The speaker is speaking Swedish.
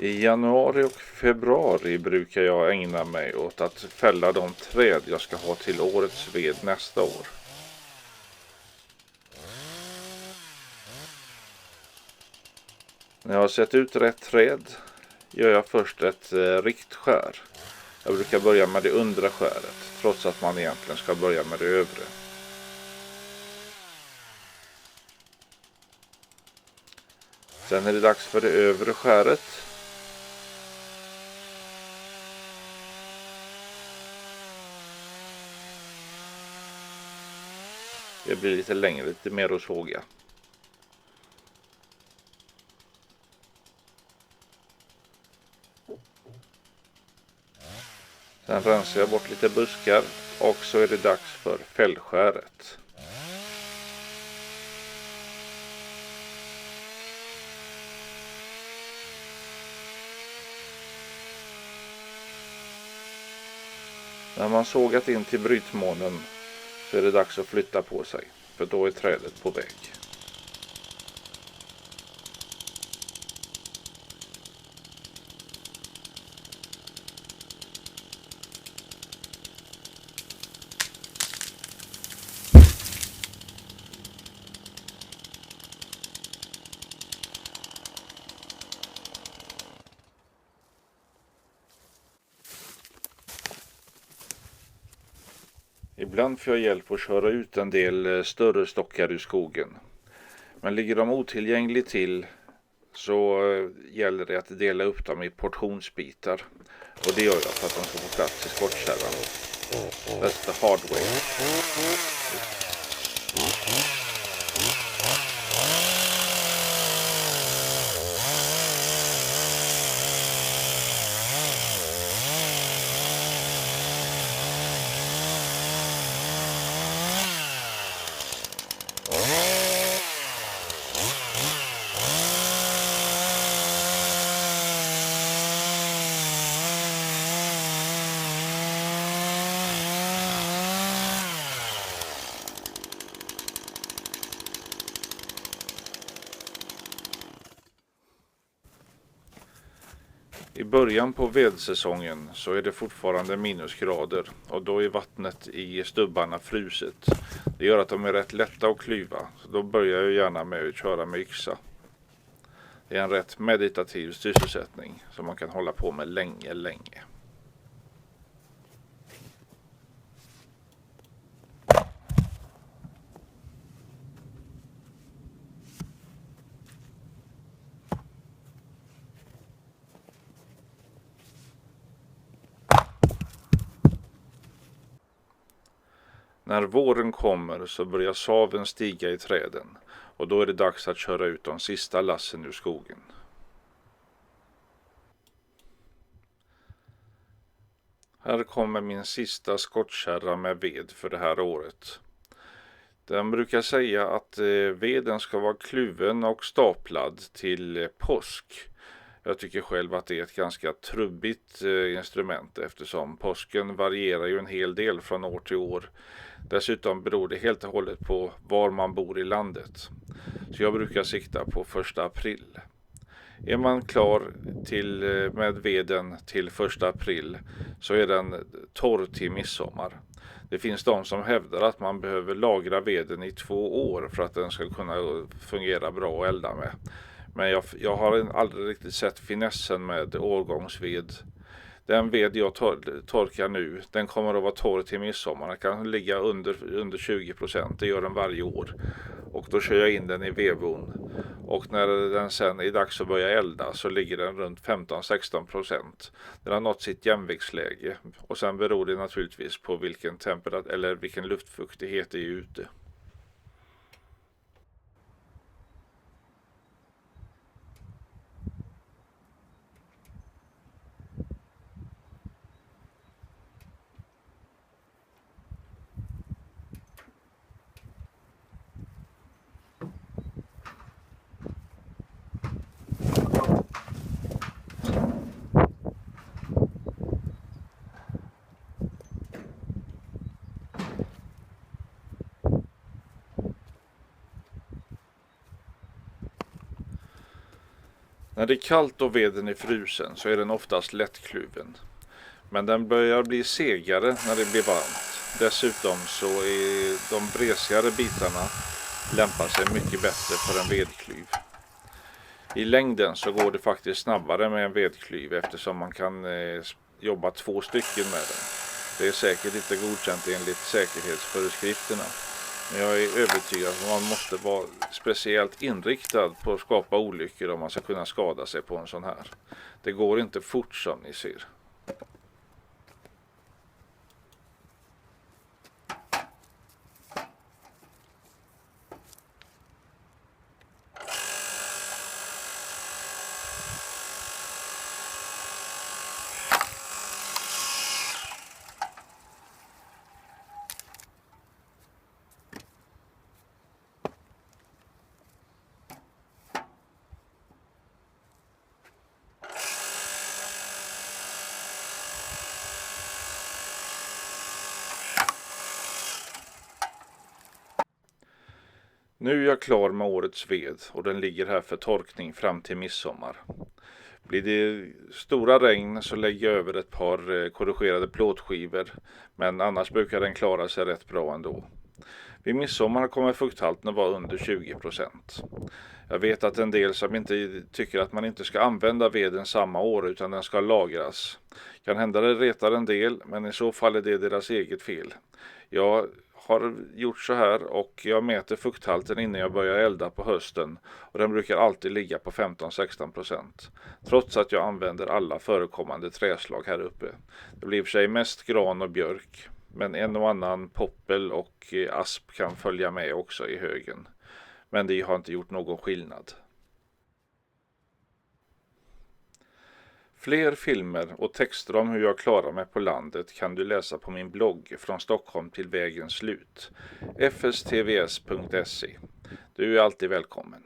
I januari och februari brukar jag ägna mig åt att fälla de träd jag ska ha till årets ved nästa år. När jag har sett ut rätt träd gör jag först ett riktskär. Jag brukar börja med det undre skäret, trots att man egentligen ska börja med det övre. Sen är det dags för det övre skäret. Det blir lite längre, lite mer att såga. Sen rensar jag bort lite buskar och så är det dags för fällskäret. När man sågat in till brytmånen så är det dags att flytta på sig, för då är trädet på väg. Ibland får jag hjälp att köra ut en del större stockar ur skogen. Men ligger de otillgängligt till så gäller det att dela upp dem i portionsbitar. Och det gör jag för att de ska få plats i skottkärran. That's the hard way. I början på vedsäsongen så är det fortfarande minusgrader och då är vattnet i stubbarna fruset. Det gör att de är rätt lätta att klyva, så då börjar jag gärna med att köra med yxa. Det är en rätt meditativ sysselsättning som man kan hålla på med länge. När våren kommer så börjar saven stiga i träden och då är det dags att köra ut de sista lassen ur skogen. Här kommer min sista skottkärra med ved för det här året. Den brukar säga att veden ska vara kluven och staplad till påsk. Jag tycker själv att det är ett ganska trubbigt instrument eftersom påsken varierar ju en hel del från år till år. Dessutom beror det helt och hållet på var man bor i landet. Så jag brukar sikta på 1 april. Är man klar med veden till 1 april så är den torr till midsommar. Det finns de som hävdar att man behöver lagra veden i 2 år för att den ska kunna fungera bra att elda med. Men jag har aldrig riktigt sett finessen med årgångsved. Den ved jag torkar nu, den kommer att vara torr till midsommar. Den kan ligga under 20%, det gör den varje år. Och då kör jag in den i vedugn. Och när den sen är dags att börja elda så ligger den runt 15-16%. Den har nått sitt jämviktsläge. Och sen beror det naturligtvis på vilken temperatur eller vilken luftfuktighet det är ute. När det är kallt och veden är frusen så är den oftast lättkluven. Men den börjar bli segare när det blir varmt. Dessutom så är de bresigare bitarna lämpar sig mycket bättre för en vedklyv. I längden så går det faktiskt snabbare med en vedklyv eftersom man kan jobba 2 stycken med den. Det är säkert inte godkänt enligt säkerhetsföreskrifterna. Men jag är övertygad om att man måste vara speciellt inriktad på att skapa olyckor om man ska kunna skada sig på en sån här. Det går inte fort som ni ser. Nu är jag klar med årets ved och den ligger här för torkning fram till midsommar. Blir det stora regn så lägger jag över ett par korrigerade plåtskivor, men annars brukar den klara sig rätt bra ändå. Vid midsommar kommer fukthalten att vara under 20%. Jag vet att en del som inte tycker att man inte ska använda veden samma år utan den ska lagras. Kan hända det retar en del, men i så fall är det deras eget fel. Jag har gjort så här och jag mäter fukthalten innan jag börjar elda på hösten och den brukar alltid ligga på 15-16%. Trots att jag använder alla förekommande träslag här uppe. Det blir för sig mest gran och björk, men en och annan poppel och asp kan följa med också i högen. Men det har inte gjort någon skillnad. Fler filmer och texter om hur jag klarar mig på landet kan du läsa på min blogg Från Stockholm till vägens slut, fstvs.se. Du är alltid välkommen.